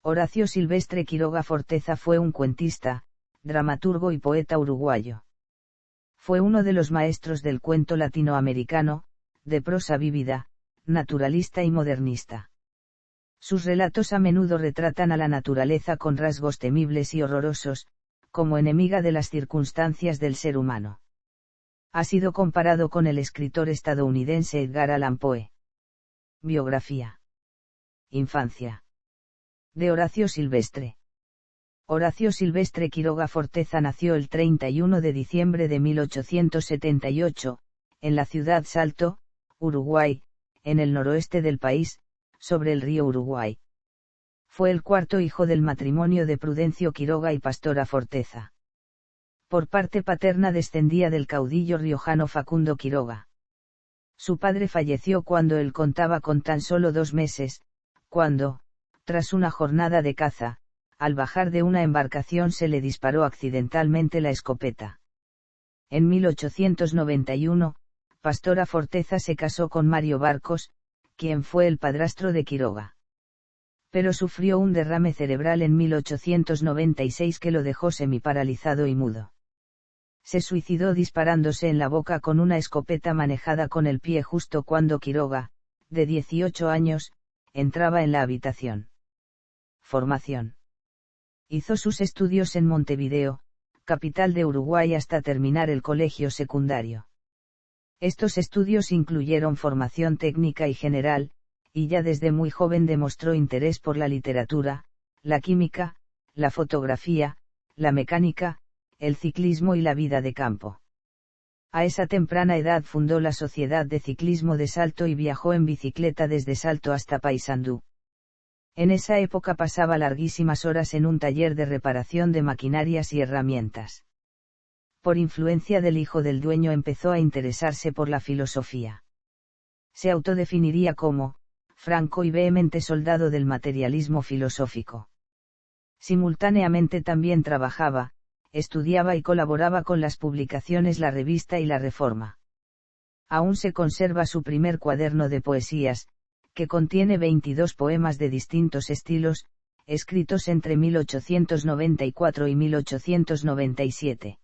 Horacio Silvestre Quiroga Forteza fue un cuentista, dramaturgo y poeta uruguayo. Fue uno de los maestros del cuento latinoamericano, de prosa vívida, naturalista y modernista. Sus relatos a menudo retratan a la naturaleza con rasgos temibles y horrorosos, como enemiga de las circunstancias del ser humano. Ha sido comparado con el escritor estadounidense Edgar Allan Poe. Biografía. Infancia. De Horacio Silvestre. Horacio Silvestre Quiroga Forteza nació el 31 de diciembre de 1878, en la ciudad Salto, Uruguay, en el noroeste del país, sobre el río Uruguay. Fue el cuarto hijo del matrimonio de Prudencio Quiroga y Pastora Forteza. Por parte paterna descendía del caudillo riojano Facundo Quiroga. Su padre falleció cuando él contaba con tan solo 2 meses, cuando, tras una jornada de caza, al bajar de una embarcación se le disparó accidentalmente la escopeta. En 1891, Pastora Forteza se casó con Mario Barcos, quien fue el padrastro de Quiroga. Pero sufrió un derrame cerebral en 1896 que lo dejó semiparalizado y mudo. Se suicidó disparándose en la boca con una escopeta manejada con el pie justo cuando Quiroga, de 18 años, entraba en la habitación. Formación. Hizo sus estudios en Montevideo, capital de Uruguay, hasta terminar el colegio secundario. Estos estudios incluyeron formación técnica y general, y ya desde muy joven demostró interés por la literatura, la química, la fotografía, la mecánica, el ciclismo y la vida de campo. A esa temprana edad fundó la Sociedad de Ciclismo de Salto y viajó en bicicleta desde Salto hasta Paysandú. En esa época pasaba larguísimas horas en un taller de reparación de maquinarias y herramientas. Por influencia del hijo del dueño empezó a interesarse por la filosofía. Se autodefiniría como franco y vehemente soldado del materialismo filosófico. Simultáneamente también trabajaba, estudiaba y colaboraba con las publicaciones La Revista y La Reforma. Aún se conserva su primer cuaderno de poesías, que contiene 22 poemas de distintos estilos, escritos entre 1894 y 1897.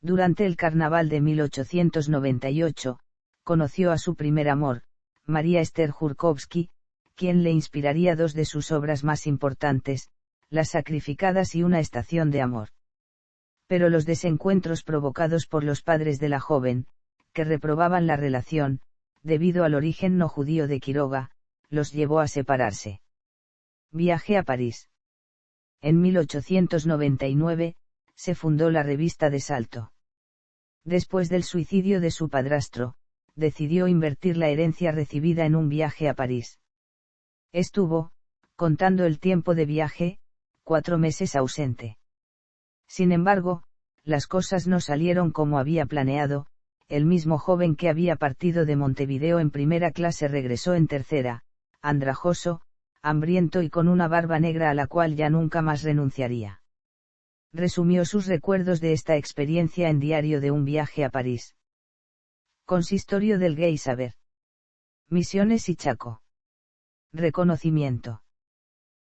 Durante el carnaval de 1898, conoció a su primer amor, María Esther Jurkowski, quien le inspiraría 2 de sus obras más importantes, Las Sacrificadas y Una estación de amor. Pero los desencuentros provocados por los padres de la joven, que reprobaban la relación, debido al origen no judío de Quiroga, los llevó a separarse. Viaje a París. En 1899, se fundó la revista de Salto. Después del suicidio de su padrastro, decidió invertir la herencia recibida en un viaje a París. Estuvo, contando el tiempo de viaje, 4 meses ausente. Sin embargo, las cosas no salieron como había planeado. El mismo joven que había partido de Montevideo en primera clase regresó en tercera, andrajoso, hambriento y con una barba negra a la cual ya nunca más renunciaría. Resumió sus recuerdos de esta experiencia en Diario de un viaje a París. Consistorio del Gay Saber. Misiones y Chaco. Reconocimiento.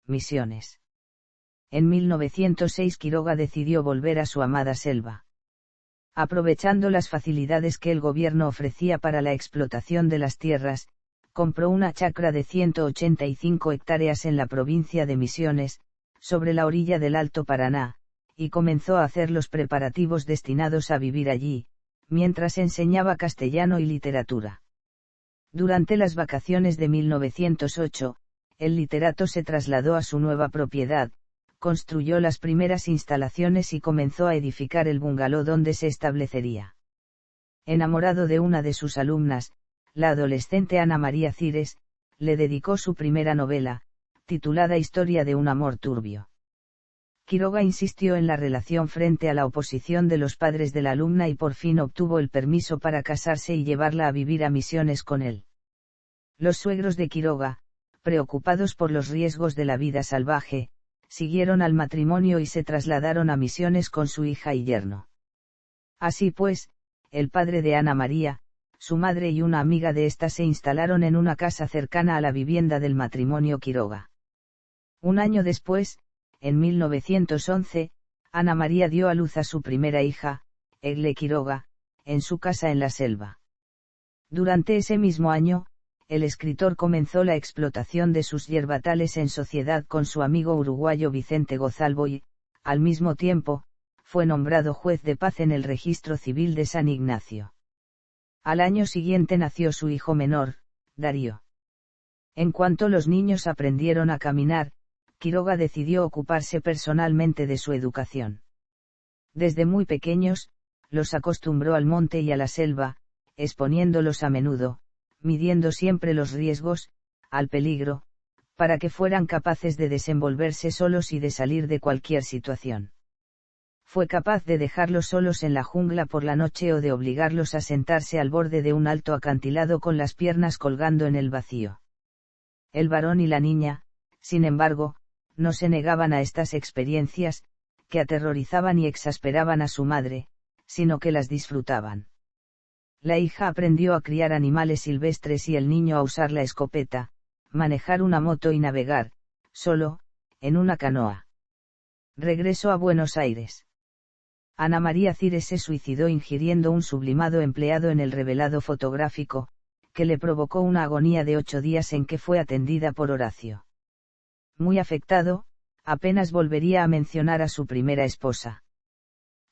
Misiones. En 1906 Quiroga decidió volver a su amada selva. Aprovechando las facilidades que el gobierno ofrecía para la explotación de las tierras, compró una chacra de 185 hectáreas en la provincia de Misiones, sobre la orilla del Alto Paraná, y comenzó a hacer los preparativos destinados a vivir allí, mientras enseñaba castellano y literatura. Durante las vacaciones de 1908, el literato se trasladó a su nueva propiedad, construyó las primeras instalaciones y comenzó a edificar el bungalow donde se establecería. Enamorado de una de sus alumnas, la adolescente Ana María Cires, le dedicó su primera novela, titulada Historia de un amor turbio. Quiroga insistió en la relación frente a la oposición de los padres de la alumna y por fin obtuvo el permiso para casarse y llevarla a vivir a Misiones con él. Los suegros de Quiroga, preocupados por los riesgos de la vida salvaje, siguieron al matrimonio y se trasladaron a Misiones con su hija y yerno. Así pues, el padre de Ana María, su madre y una amiga de ésta se instalaron en una casa cercana a la vivienda del matrimonio Quiroga. Un año después, en 1911, Ana María dio a luz a su primera hija, Egle Quiroga, en su casa en la selva. Durante ese mismo año, el escritor comenzó la explotación de sus yerbatales en sociedad con su amigo uruguayo Vicente Gozalvo y, al mismo tiempo, fue nombrado juez de paz en el registro civil de San Ignacio. Al año siguiente nació su hijo menor, Darío. En cuanto los niños aprendieron a caminar, Quiroga decidió ocuparse personalmente de su educación. Desde muy pequeños, los acostumbró al monte y a la selva, exponiéndolos a menudo, midiendo siempre los riesgos, al peligro, para que fueran capaces de desenvolverse solos y de salir de cualquier situación. Fue capaz de dejarlos solos en la jungla por la noche o de obligarlos a sentarse al borde de un alto acantilado con las piernas colgando en el vacío. El varón y la niña, sin embargo, no se negaban a estas experiencias, que aterrorizaban y exasperaban a su madre, sino que las disfrutaban. La hija aprendió a criar animales silvestres y el niño a usar la escopeta, manejar una moto y navegar, solo, en una canoa. Regresó a Buenos Aires. Ana María Cires se suicidó ingiriendo un sublimado empleado en el revelado fotográfico, que le provocó una agonía de 8 días en que fue atendida por Horacio. Muy afectado, apenas volvería a mencionar a su primera esposa.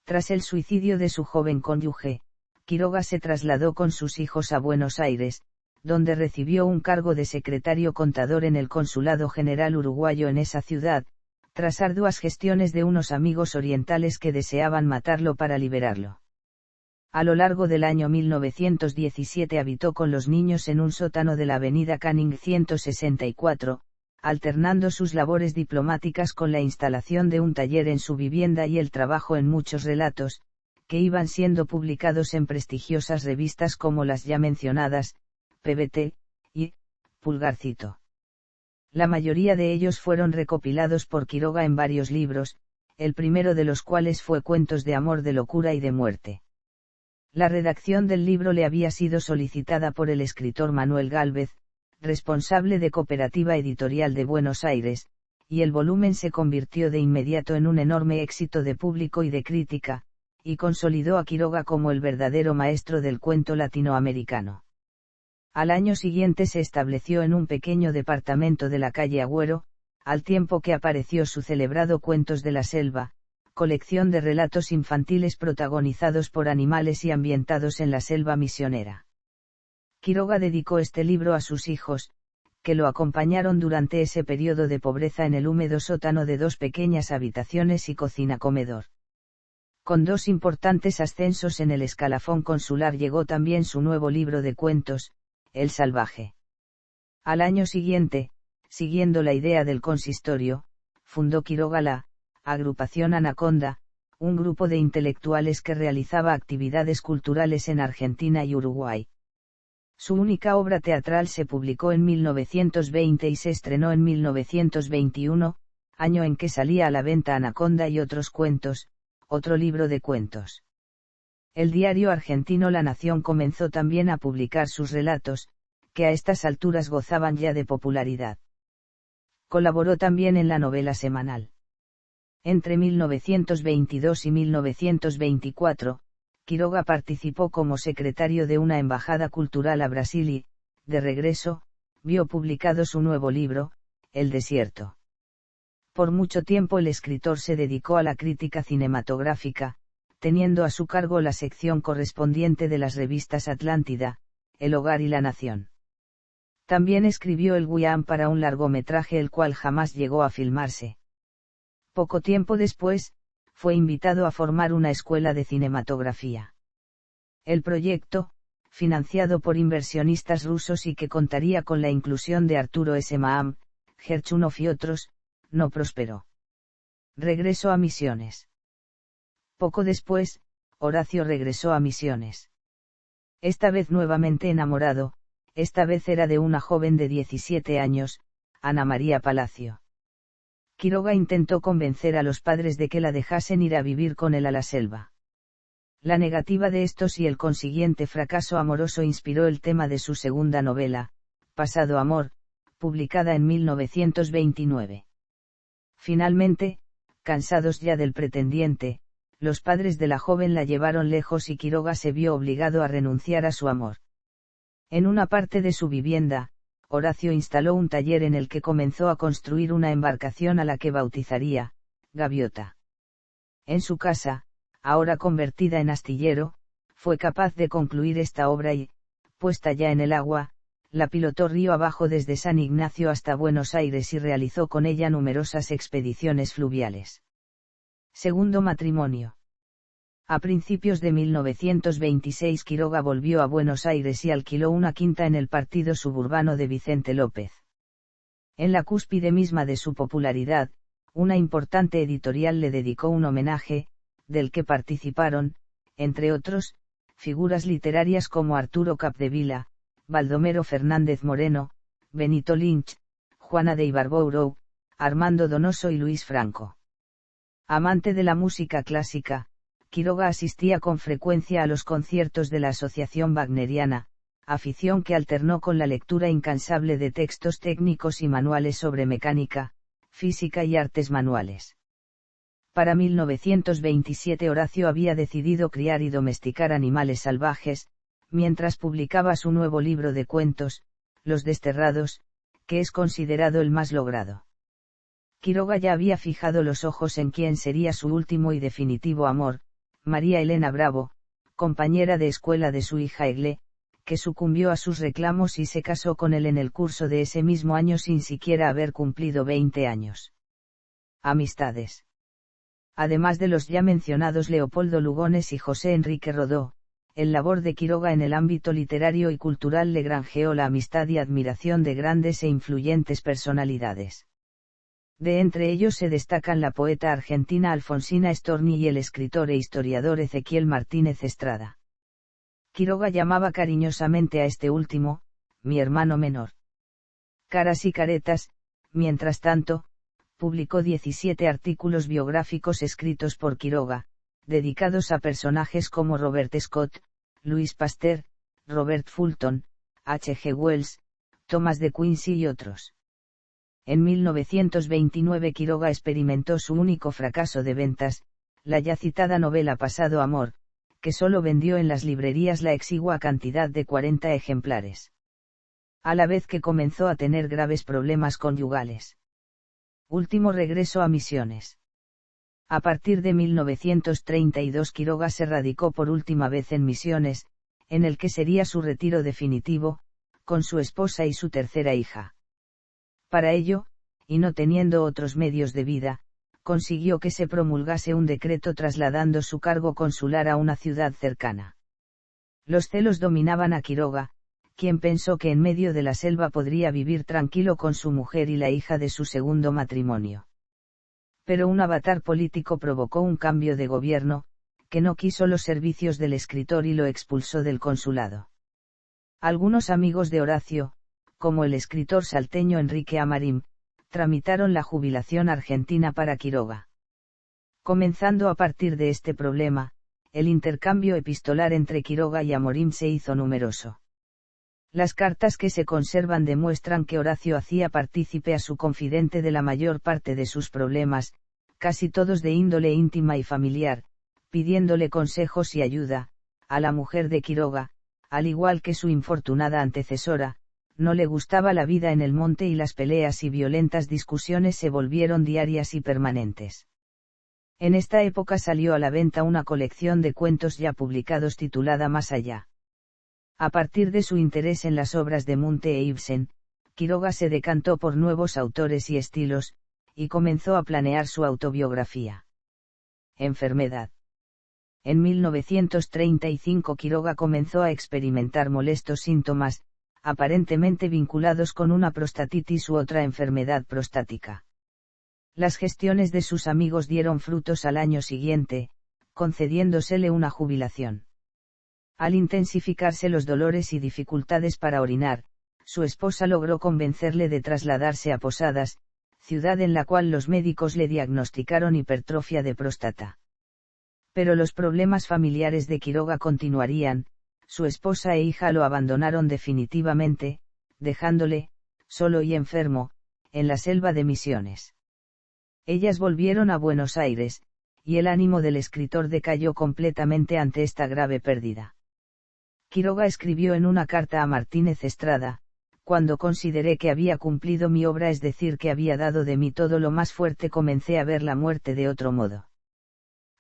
Tras el suicidio de su joven cónyuge, Quiroga se trasladó con sus hijos a Buenos Aires, donde recibió un cargo de secretario contador en el Consulado General Uruguayo en esa ciudad, tras arduas gestiones de unos amigos orientales que deseaban matarlo para liberarlo. A lo largo del año 1917 habitó con los niños en un sótano de la avenida Canning 164, alternando sus labores diplomáticas con la instalación de un taller en su vivienda y el trabajo en muchos relatos, que iban siendo publicados en prestigiosas revistas como las ya mencionadas, PBT, y Pulgarcito. La mayoría de ellos fueron recopilados por Quiroga en varios libros, el primero de los cuales fue Cuentos de amor, de locura y de muerte. La redacción del libro le había sido solicitada por el escritor Manuel Gálvez, responsable de Cooperativa Editorial de Buenos Aires, y el volumen se convirtió de inmediato en un enorme éxito de público y de crítica, y consolidó a Quiroga como el verdadero maestro del cuento latinoamericano. Al año siguiente se estableció en un pequeño departamento de la calle Agüero, al tiempo que apareció su celebrado Cuentos de la Selva, colección de relatos infantiles protagonizados por animales y ambientados en la selva misionera. Quiroga dedicó este libro a sus hijos, que lo acompañaron durante ese periodo de pobreza en el húmedo sótano de 2 pequeñas habitaciones y cocina-comedor. Con 2 importantes ascensos en el escalafón consular llegó también su nuevo libro de cuentos, El Salvaje. Al año siguiente, siguiendo la idea del consistorio, fundó Quiroga la Agrupación Anaconda, un grupo de intelectuales que realizaba actividades culturales en Argentina y Uruguay. Su única obra teatral se publicó en 1920 y se estrenó en 1921, año en que salía a la venta Anaconda y otros cuentos, otro libro de cuentos. El diario argentino La Nación comenzó también a publicar sus relatos, que a estas alturas gozaban ya de popularidad. Colaboró también en la novela semanal. Entre 1922 y 1924, Quiroga participó como secretario de una embajada cultural a Brasil y, de regreso, vio publicado su nuevo libro, El Desierto. Por mucho tiempo el escritor se dedicó a la crítica cinematográfica, teniendo a su cargo la sección correspondiente de las revistas Atlántida, El Hogar y La Nación. También escribió el guión para un largometraje el cual jamás llegó a filmarse. Poco tiempo después, fue invitado a formar una escuela de cinematografía. El proyecto, financiado por inversionistas rusos y que contaría con la inclusión de Arturo S. Maam, Gerchunov y otros, no prosperó. Regresó a Misiones. Poco después, Horacio regresó a Misiones. Esta vez nuevamente enamorado, esta vez era de una joven de 17 años, Ana María Palacio. Quiroga intentó convencer a los padres de que la dejasen ir a vivir con él a la selva. La negativa de estos y el consiguiente fracaso amoroso inspiró el tema de su segunda novela, Pasado Amor, publicada en 1929. Finalmente, cansados ya del pretendiente, los padres de la joven la llevaron lejos y Quiroga se vio obligado a renunciar a su amor. En una parte de su vivienda, Horacio instaló un taller en el que comenzó a construir una embarcación a la que bautizaría Gaviota. En su casa, ahora convertida en astillero, fue capaz de concluir esta obra y, puesta ya en el agua, la pilotó río abajo desde San Ignacio hasta Buenos Aires y realizó con ella numerosas expediciones fluviales. Segundo matrimonio. A principios de 1926 Quiroga volvió a Buenos Aires y alquiló una quinta en el partido suburbano de Vicente López. En la cúspide misma de su popularidad, una importante editorial le dedicó un homenaje, del que participaron, entre otros, figuras literarias como Arturo Capdevila, Baldomero Fernández Moreno, Benito Lynch, Juana de Ibarbourou, Armando Donoso y Luis Franco. Amante de la música clásica, Quiroga asistía con frecuencia a los conciertos de la Asociación Wagneriana, afición que alternó con la lectura incansable de textos técnicos y manuales sobre mecánica, física y artes manuales. Para 1927 Horacio había decidido criar y domesticar animales salvajes, mientras publicaba su nuevo libro de cuentos, Los Desterrados, que es considerado el más logrado. Quiroga ya había fijado los ojos en quien sería su último y definitivo amor, María Elena Bravo, compañera de escuela de su hija Egle, que sucumbió a sus reclamos y se casó con él en el curso de ese mismo año sin siquiera haber cumplido 20 años. Amistades. Además de los ya mencionados Leopoldo Lugones y José Enrique Rodó, el labor de Quiroga en el ámbito literario y cultural le granjeó la amistad y admiración de grandes e influyentes personalidades. De entre ellos se destacan la poeta argentina Alfonsina Storni y el escritor e historiador Ezequiel Martínez Estrada. Quiroga llamaba cariñosamente a este último, mi hermano menor. Caras y caretas, mientras tanto, publicó 17 artículos biográficos escritos por Quiroga, dedicados a personajes como Robert Scott, Louis Pasteur, Robert Fulton, H. G. Wells, Thomas de Quincey y otros. En 1929 Quiroga experimentó su único fracaso de ventas, la ya citada novela Pasado Amor, que solo vendió en las librerías la exigua cantidad de 40 ejemplares. A la vez que comenzó a tener graves problemas conyugales. Último regreso a Misiones. A partir de 1932 Quiroga se radicó por última vez en Misiones, en el que sería su retiro definitivo, con su esposa y su tercera hija. Para ello, y no teniendo otros medios de vida, consiguió que se promulgase un decreto trasladando su cargo consular a una ciudad cercana. Los celos dominaban a Quiroga, quien pensó que en medio de la selva podría vivir tranquilo con su mujer y la hija de su segundo matrimonio. Pero un avatar político provocó un cambio de gobierno, que no quiso los servicios del escritor y lo expulsó del consulado. Algunos amigos de Horacio, como el escritor salteño Enrique Amarim, tramitaron la jubilación argentina para Quiroga. Comenzando a partir de este problema, el intercambio epistolar entre Quiroga y Amorim se hizo numeroso. Las cartas que se conservan demuestran que Horacio hacía partícipe a su confidente de la mayor parte de sus problemas, casi todos de índole íntima y familiar, pidiéndole consejos y ayuda. A la mujer de Quiroga, al igual que su infortunada antecesora, no le gustaba la vida en el monte y las peleas y violentas discusiones se volvieron diarias y permanentes. En esta época salió a la venta una colección de cuentos ya publicados titulada Más allá. A partir de su interés en las obras de Munte e Ibsen, Quiroga se decantó por nuevos autores y estilos, y comenzó a planear su autobiografía. Enfermedad. En 1935 Quiroga comenzó a experimentar molestos síntomas, aparentemente vinculados con una prostatitis u otra enfermedad prostática. Las gestiones de sus amigos dieron frutos al año siguiente, concediéndosele una jubilación. Al intensificarse los dolores y dificultades para orinar, su esposa logró convencerle de trasladarse a Posadas, ciudad en la cual los médicos le diagnosticaron hipertrofia de próstata. Pero los problemas familiares de Quiroga continuarían, su esposa e hija lo abandonaron definitivamente, dejándole, solo y enfermo, en la selva de Misiones. Ellas volvieron a Buenos Aires, y el ánimo del escritor decayó completamente ante esta grave pérdida. Quiroga escribió en una carta a Martínez Estrada: cuando consideré que había cumplido mi obra, es decir, que había dado de mí todo lo más fuerte, comencé a ver la muerte de otro modo.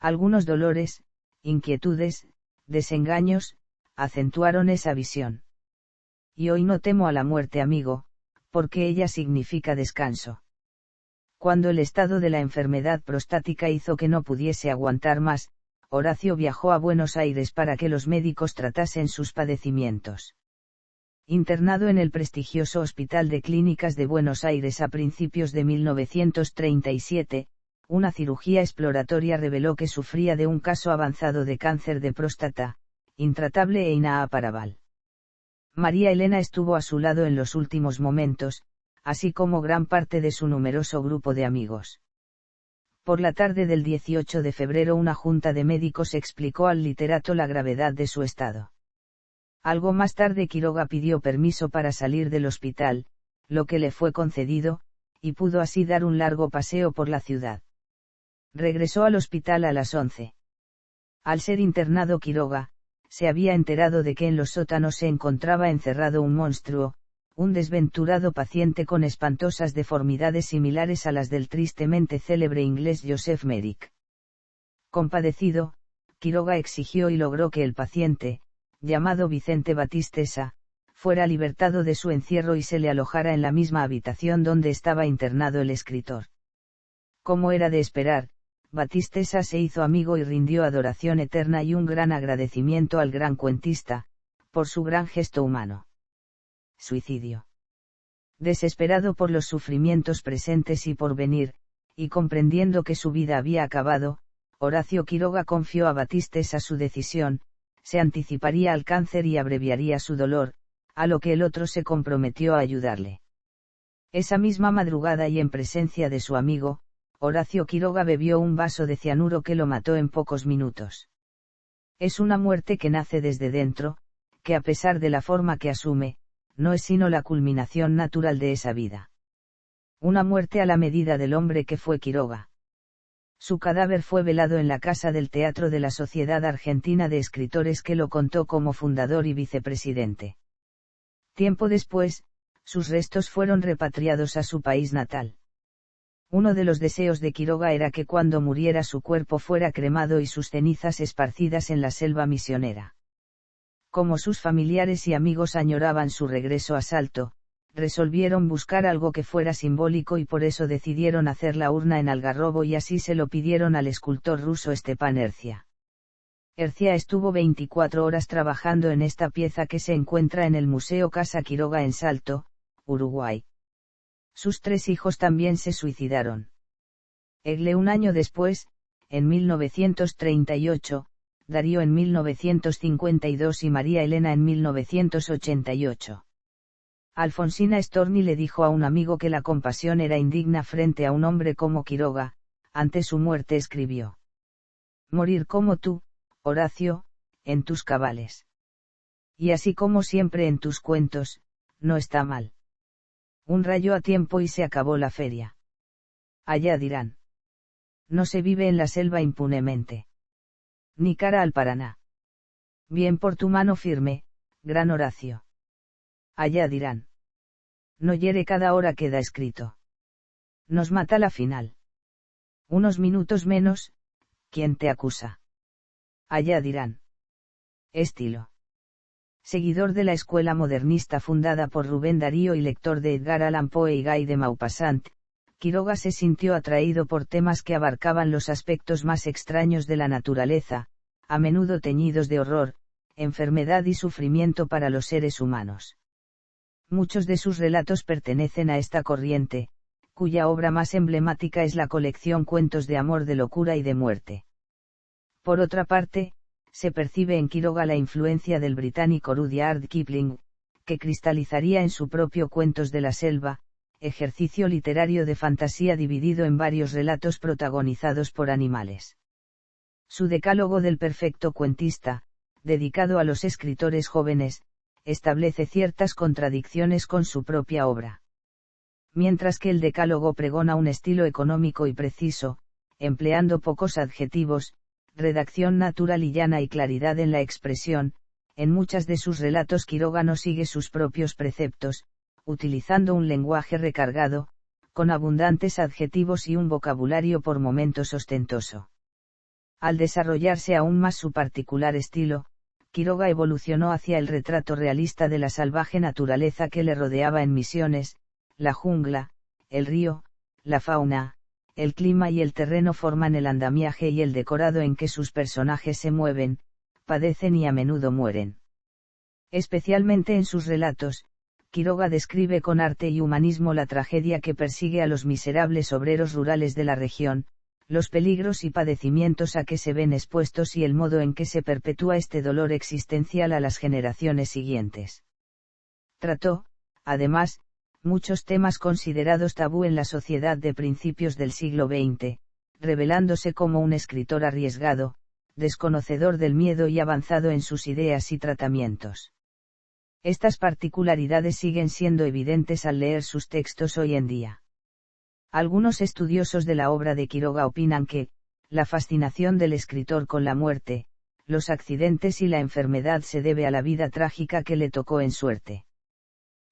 Algunos dolores, inquietudes, desengaños, acentuaron esa visión. Y hoy no temo a la muerte, amigo, porque ella significa descanso. Cuando el estado de la enfermedad prostática hizo que no pudiese aguantar más, Horacio viajó a Buenos Aires para que los médicos tratasen sus padecimientos. Internado en el prestigioso Hospital de Clínicas de Buenos Aires a principios de 1937, una cirugía exploratoria reveló que sufría de un caso avanzado de cáncer de próstata, intratable e inoperable. María Elena estuvo a su lado en los últimos momentos, así como gran parte de su numeroso grupo de amigos. Por la tarde del 18 de febrero una junta de médicos explicó al literato la gravedad de su estado. Algo más tarde Quiroga pidió permiso para salir del hospital, lo que le fue concedido, y pudo así dar un largo paseo por la ciudad. Regresó al hospital a las 11. Al ser internado Quiroga, se había enterado de que en los sótanos se encontraba encerrado un monstruo, un desventurado paciente con espantosas deformidades similares a las del tristemente célebre inglés Joseph Merrick. Compadecido, Quiroga exigió y logró que el paciente, llamado Vicente Batistessa, fuera libertado de su encierro y se le alojara en la misma habitación donde estaba internado el escritor. Como era de esperar, Batistessa se hizo amigo y rindió adoración eterna y un gran agradecimiento al gran cuentista, por su gran gesto humano. Suicidio. Desesperado por los sufrimientos presentes y por venir, y comprendiendo que su vida había acabado, Horacio Quiroga confió a Batistessa su decisión: se anticiparía al cáncer y abreviaría su dolor, a lo que el otro se comprometió a ayudarle. Esa misma madrugada y en presencia de su amigo, Horacio Quiroga bebió un vaso de cianuro que lo mató en pocos minutos. Es una muerte que nace desde dentro, que a pesar de la forma que asume, no es sino la culminación natural de esa vida. Una muerte a la medida del hombre que fue Quiroga. Su cadáver fue velado en la casa del teatro de la Sociedad Argentina de Escritores, que lo contó como fundador y vicepresidente. Tiempo después, sus restos fueron repatriados a su país natal. Uno de los deseos de Quiroga era que cuando muriera su cuerpo fuera cremado y sus cenizas esparcidas en la selva misionera. Como sus familiares y amigos añoraban su regreso a Salto, resolvieron buscar algo que fuera simbólico y por eso decidieron hacer la urna en Algarrobo, y así se lo pidieron al escultor ruso Stepan Ercia. Ercia estuvo 24 horas trabajando en esta pieza, que se encuentra en el Museo Casa Quiroga en Salto, Uruguay. Sus 3 hijos también se suicidaron. Egle un año después, en 1938, Darío en 1952 y María Elena en 1988. Alfonsina Storni le dijo a un amigo que la compasión era indigna frente a un hombre como Quiroga. Ante su muerte escribió: morir como tú, Horacio, en tus cabales. Y así como siempre en tus cuentos, no está mal. Un rayo a tiempo y se acabó la feria. Allá dirán. No se vive en la selva impunemente. Ni cara al Paraná. Bien por tu mano firme, gran Horacio. Allá dirán. No hiere cada hora queda escrito. Nos mata la final. Unos minutos menos, ¿quién te acusa? Allá dirán. Estilo. Seguidor de la escuela modernista fundada por Rubén Darío y lector de Edgar Allan Poe y Guy de Maupassant, Quiroga se sintió atraído por temas que abarcaban los aspectos más extraños de la naturaleza, a menudo teñidos de horror, enfermedad y sufrimiento para los seres humanos. Muchos de sus relatos pertenecen a esta corriente, cuya obra más emblemática es la colección Cuentos de amor, de locura y de muerte. Por otra parte, se percibe en Quiroga la influencia del británico Rudyard Kipling, que cristalizaría en su propio Cuentos de la Selva, ejercicio literario de fantasía dividido en varios relatos protagonizados por animales. Su Decálogo del perfecto cuentista, dedicado a los escritores jóvenes, establece ciertas contradicciones con su propia obra. mientras que el Decálogo pregona un estilo económico y preciso, empleando pocos adjetivos, redacción natural y llana y claridad en la expresión. En muchas de sus relatos Quiroga no sigue sus propios preceptos, utilizando un lenguaje recargado, con abundantes adjetivos y un vocabulario por momentos ostentoso. Al desarrollarse aún más su particular estilo, Quiroga evolucionó hacia el retrato realista de la salvaje naturaleza que le rodeaba en Misiones. La jungla, el río, la fauna, el clima y el terreno forman el andamiaje y el decorado en que sus personajes se mueven, padecen y a menudo mueren. Especialmente en sus relatos, Quiroga describe con arte y humanismo la tragedia que persigue a los miserables obreros rurales de la región, los peligros y padecimientos a que se ven expuestos y el modo en que se perpetúa este dolor existencial a las generaciones siguientes. Trató, además, muchos temas considerados tabú en la sociedad de principios del siglo XX, revelándose como un escritor arriesgado, desconocedor del miedo y avanzado en sus ideas y tratamientos. Estas particularidades siguen siendo evidentes al leer sus textos hoy en día. Algunos estudiosos de la obra de Quiroga opinan que, la fascinación del escritor con la muerte, los accidentes y la enfermedad se debe a la vida trágica que le tocó en suerte.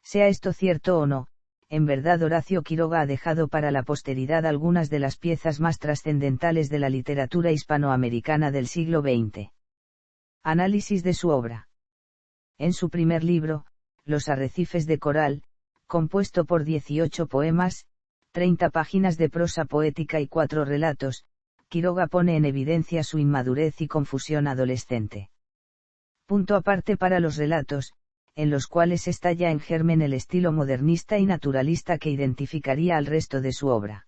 Sea esto cierto o no, en verdad Horacio Quiroga ha dejado para la posteridad algunas de las piezas más trascendentales de la literatura hispanoamericana del siglo XX. Análisis de su obra. En su primer libro, Los arrecifes de coral, compuesto por 18 poemas, 30 páginas de prosa poética y 4 relatos, Quiroga pone en evidencia su inmadurez y confusión adolescente. Punto aparte para los relatos, en los cuales estalla en germen el estilo modernista y naturalista que identificaría al resto de su obra.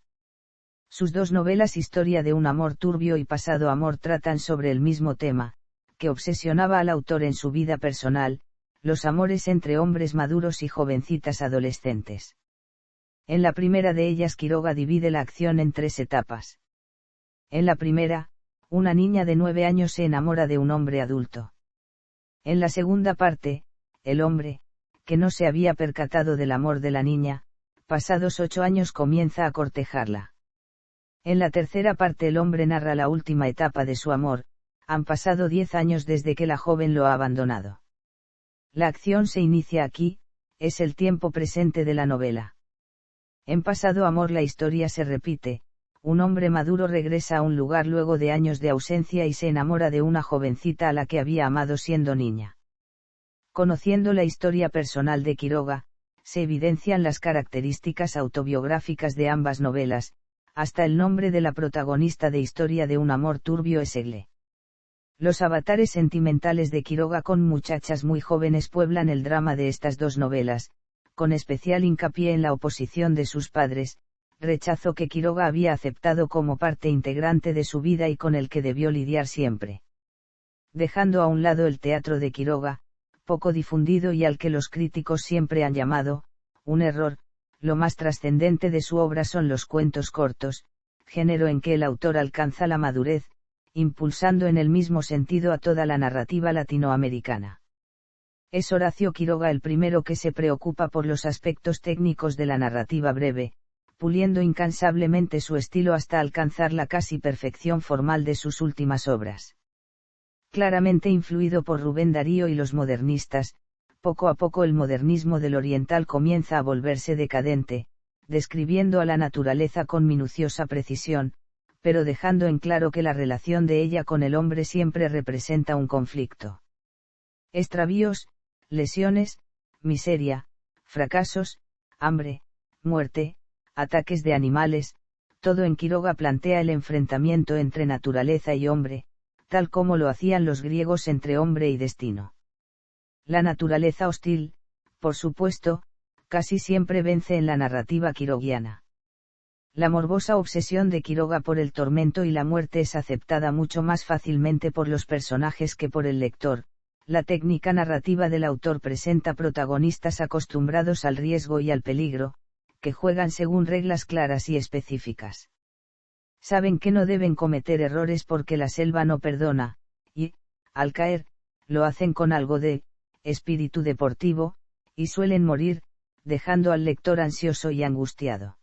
Sus dos novelas Historia de un amor turbio y Pasado amor tratan sobre el mismo tema, que obsesionaba al autor en su vida personal, los amores entre hombres maduros y jovencitas adolescentes. En la primera de ellas Quiroga divide la acción en 3 etapas. En la primera, una niña de 9 años se enamora de un hombre adulto. En la segunda parte, el hombre, que no se había percatado del amor de la niña, pasados 8 años comienza a cortejarla. En la tercera parte el hombre narra la última etapa de su amor, han pasado 10 años desde que la joven lo ha abandonado. La acción se inicia aquí, es el tiempo presente de la novela. En Pasado amor la historia se repite, un hombre maduro regresa a un lugar luego de años de ausencia y se enamora de una jovencita a la que había amado siendo niña. Conociendo la historia personal de Quiroga, se evidencian las características autobiográficas de ambas novelas, hasta el nombre de la protagonista de Historia de un amor turbio es Egle. Los avatares sentimentales de Quiroga con muchachas muy jóvenes pueblan el drama de estas dos novelas, con especial hincapié en la oposición de sus padres, rechazo que Quiroga había aceptado como parte integrante de su vida y con el que debió lidiar siempre. Dejando a un lado el teatro de Quiroga, poco difundido y al que los críticos siempre han llamado, un error, lo más trascendente de su obra son los cuentos cortos, género en que el autor alcanza la madurez, impulsando en el mismo sentido a toda la narrativa latinoamericana. Es Horacio Quiroga el primero que se preocupa por los aspectos técnicos de la narrativa breve, puliendo incansablemente su estilo hasta alcanzar la casi perfección formal de sus últimas obras. Claramente influido por Rubén Darío y los modernistas, poco a poco el modernismo del oriental comienza a volverse decadente, describiendo a la naturaleza con minuciosa precisión, pero dejando en claro que la relación de ella con el hombre siempre representa un conflicto. Extravíos, lesiones, miseria, fracasos, hambre, muerte, ataques de animales, todo en Quiroga plantea el enfrentamiento entre naturaleza y hombre, tal como lo hacían los griegos entre hombre y destino. La naturaleza hostil, por supuesto, casi siempre vence en la narrativa quiroguiana. La morbosa obsesión de Quiroga por el tormento y la muerte es aceptada mucho más fácilmente por los personajes que por el lector. La técnica narrativa del autor presenta protagonistas acostumbrados al riesgo y al peligro, que juegan según reglas claras y específicas. Saben que no deben cometer errores porque la selva no perdona, y, al caer, lo hacen con algo de espíritu deportivo, y suelen morir, dejando al lector ansioso y angustiado.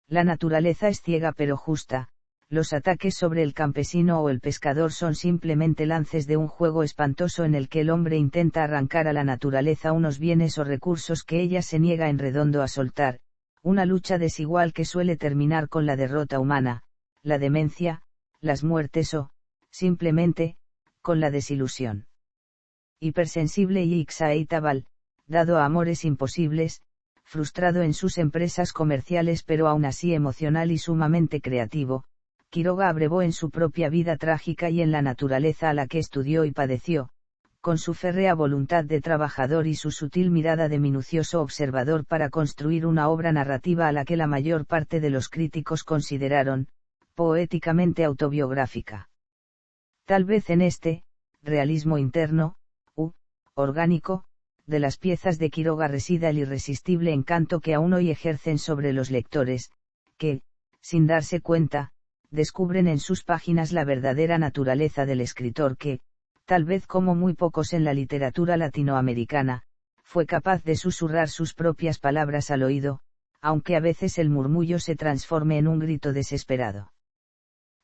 La naturaleza es ciega pero justa, los ataques sobre el campesino o el pescador son simplemente lances de un juego espantoso en el que el hombre intenta arrancar a la naturaleza unos bienes o recursos que ella se niega en redondo a soltar, una lucha desigual que suele terminar con la derrota humana, la demencia, las muertes o, simplemente, con la desilusión. Hipersensible y exaitable, dado a amores imposibles, frustrado en sus empresas comerciales pero aún así emocional y sumamente creativo, Quiroga abrevó en su propia vida trágica y en la naturaleza a la que estudió y padeció, con su férrea voluntad de trabajador y su sutil mirada de minucioso observador para construir una obra narrativa a la que la mayor parte de los críticos consideraron, poéticamente autobiográfica. Tal vez en este, realismo interno, orgánico, de las piezas de Quiroga resida el irresistible encanto que aún hoy ejercen sobre los lectores, que, sin darse cuenta, descubren en sus páginas la verdadera naturaleza del escritor que, tal vez como muy pocos en la literatura latinoamericana, fue capaz de susurrar sus propias palabras al oído, aunque a veces el murmullo se transforme en un grito desesperado.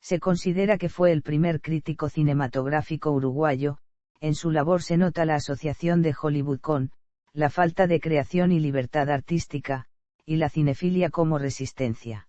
Se considera que fue el primer crítico cinematográfico uruguayo. En su labor se nota la asociación de Hollywood con la falta de creación y libertad artística, y la cinefilia como resistencia.